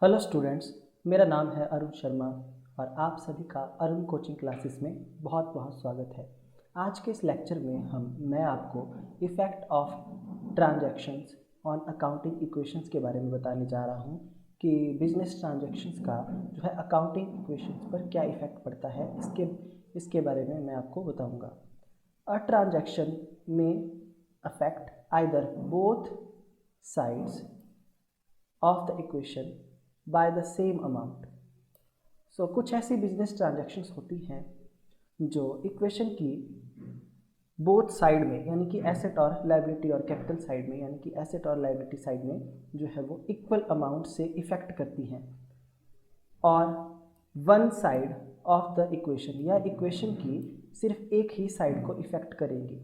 Hello students, मेरा नाम है अरुण शर्मा और आप सभी का अरुण कोचिंग क्लासेस में बहुत बहुत स्वागत है। आज के इस लेक्चर में मैं आपको effect of transactions on accounting equations के बारे में बताने जा रहा हूँ कि बिजनेस ट्रांजैक्शंस का जो है अकाउंटिंग इक्वेशंस पर क्या इफ़ेक्ट पड़ता है। इसके बारे में मैं आपको बताऊँगा। अ ट्रांजैक्शन में affect either both sides of the equation by the same amount. So कुछ ऐसी बिजनेस ट्रांजैक्शंस होती हैं जो इक्वेशन की बोथ साइड में यानी कि एसेट और लायबिलिटी और कैपिटल साइड में यानी कि एसेट और लायबिलिटी साइड में जो है वो इक्वल अमाउंट से इफेक्ट करती हैं और one side of the equation या इक्वेशन की सिर्फ एक ही साइड को इफेक्ट करेंगी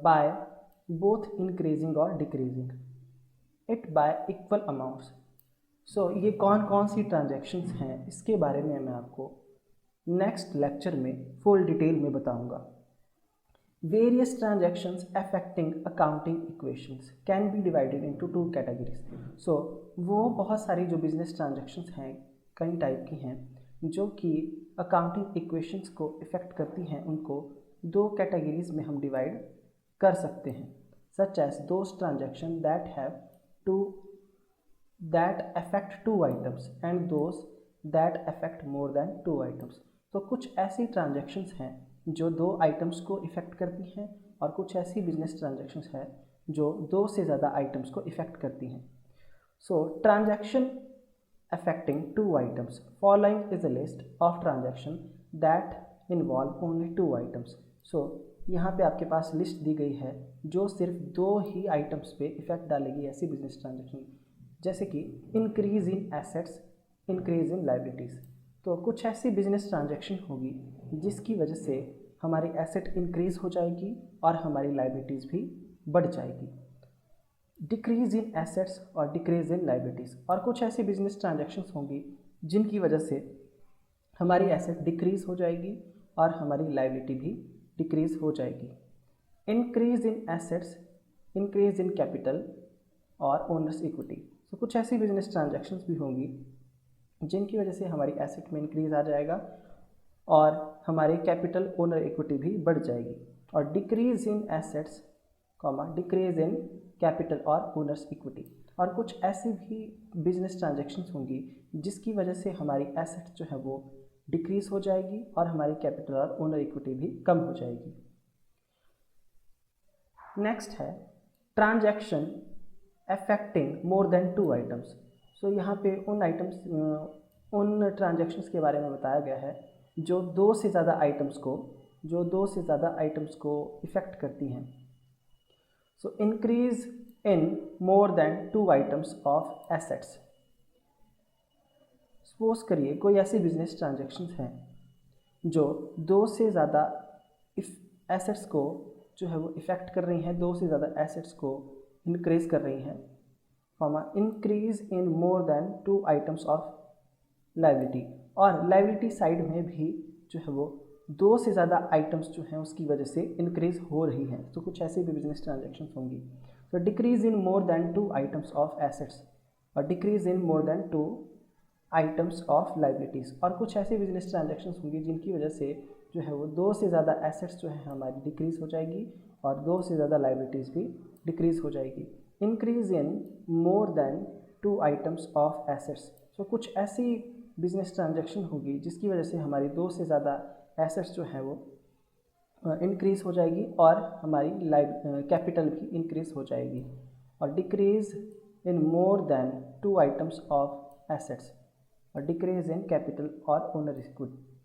बाय बोथ इंक्रीजिंग और decreasing it by equal amounts. So ये कौन कौन सी ट्रांजैक्शंस हैं इसके बारे में मैं आपको नेक्स्ट लेक्चर में फुल डिटेल में बताऊंगा। Various transactions affecting accounting equations can be divided into two categories. So वो बहुत सारी जो बिजनेस ट्रांजैक्शंस हैं कई टाइप की हैं जो कि अकाउंटिंग इक्वेशंस को इफेक्ट करती हैं, उनको दो कैटेगरीज में हम डिवाइड कर सकते हैं। Such as those transaction that affect two items and those that affect more than two items। तो कुछ ऐसी ट्रांजैक्शंस हैं जो दो आइटम्स को इफ़ेक्ट करती हैं और कुछ ऐसी बिजनेस ट्रांजैक्शंस हैं जो दो से ज़्यादा आइटम्स को इफ़ेक्ट करती हैं। सो transaction affecting two items, following is a list of transaction that involve only two items। so यहाँ पे आपके पास लिस्ट दी गई है जो सिर्फ दो ही आइटम्स पे इफेक्ट डालेगी ऐसी बिजनेस ट्रांजैक्शन, जैसे कि increase in assets, increase in liabilities. तो कुछ ऐसी बिजनेस ट्रांजैक्शन होगी जिसकी वजह से हमारी एसेट इंक्रीज़ हो जाएगी और हमारी लायबिलिटीज़ भी बढ़ जाएगी। डिक्रीज इन एसेट्स और डिक्रीज इन लायबिलिटीज़। और कुछ ऐसी बिजनेस ट्रांजैक्शंस होंगी जिनकी वजह से हमारी एसेट डिक्रीज़ हो जाएगी और हमारी लायबिलिटी भी डिक्रीज़ हो जाएगी। Increase in assets, increase in capital और ओनर्स इक्विटी। तो कुछ ऐसी बिजनेस ट्रांजैक्शंस भी होंगी जिनकी वजह से हमारी एसेट में इंक्रीज आ जाएगा और हमारी कैपिटल ओनर इक्विटी भी बढ़ जाएगी। और decrease in assets decrease in capital और ओनर्स इक्विटी। और कुछ ऐसी भी बिजनेस ट्रांजैक्शंस होंगी जिसकी वजह से हमारी एसेट जो है वो डिक्रीज हो जाएगी और हमारी कैपिटल और ओनर इक्विटी भी कम हो जाएगी। नेक्स्ट है transaction affecting more than two items. So यहाँ पे उन ट्रांजैक्शंस के बारे में बताया गया है जो दो से ज़्यादा आइटम्स को इफ़ेक्ट करती हैं। So increase in more than two items of assets. Suppose करिए कोई ऐसी बिजनेस ट्रांजैक्शंस हैं जो दो से ज़्यादा एसेट्स को जो है वो इफ़ेक्ट कर रही हैं, दो से ज़्यादा एसेट्स को इंक्रीज कर रही हैं, increase in more than two items of liability. और लायबिलिटी साइड में भी जो है वो दो से ज़्यादा आइटम्स जो हैं उसकी वजह से इंक्रीज हो रही हैं। तो कुछ ऐसी भी बिजनेस ट्रांजैक्शंस होंगी। तो decrease in more than two items of assets और decrease in more than two items of liabilities. और कुछ ऐसी बिजनेस ट्रांजैक्शंस होंगी जिनकी वजह से जो है वो दो से ज़्यादा एसेट्स जो है हमारी डिक्रीज़ हो जाएगी और दो से ज़्यादा लायबिलिटीज़ भी डिक्रीज़ हो जाएगी। Increase in more than two items of assets. So कुछ ऐसी बिजनेस ट्रांजैक्शन होगी जिसकी वजह से हमारी दो से ज़्यादा एसेट्स जो है वो इंक्रीज़ हो जाएगी और हमारी कैपिटल भी इंक्रीज़ हो जाएगी। और decrease in more than two items of assets और डिक्रीज इन कैपिटल और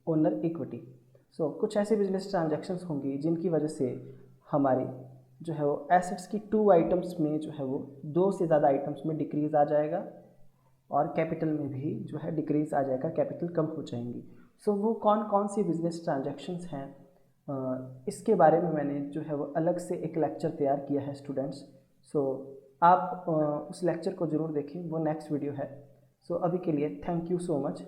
ओनर इक्विटी। सो कुछ ऐसी बिजनेस ट्रांजैक्शंस होंगी जिनकी वजह से हमारी जो है वो एसेट्स की टू आइटम्स में जो है वो दो से ज़्यादा आइटम्स में डिक्रीज़ आ जाएगा और कैपिटल में भी जो है डिक्रीज़ आ जाएगा, कैपिटल कम हो जाएंगी। सो वो कौन कौन सी बिजनेस ट्रांजैक्शंस हैं इसके बारे में मैंने जो है वो अलग से एक लेक्चर तैयार किया है स्टूडेंट्स। सो आप उस लेक्चर को ज़रूर देखें, वो नेक्स्ट वीडियो है। सो अभी के लिए थैंक यू सो मच।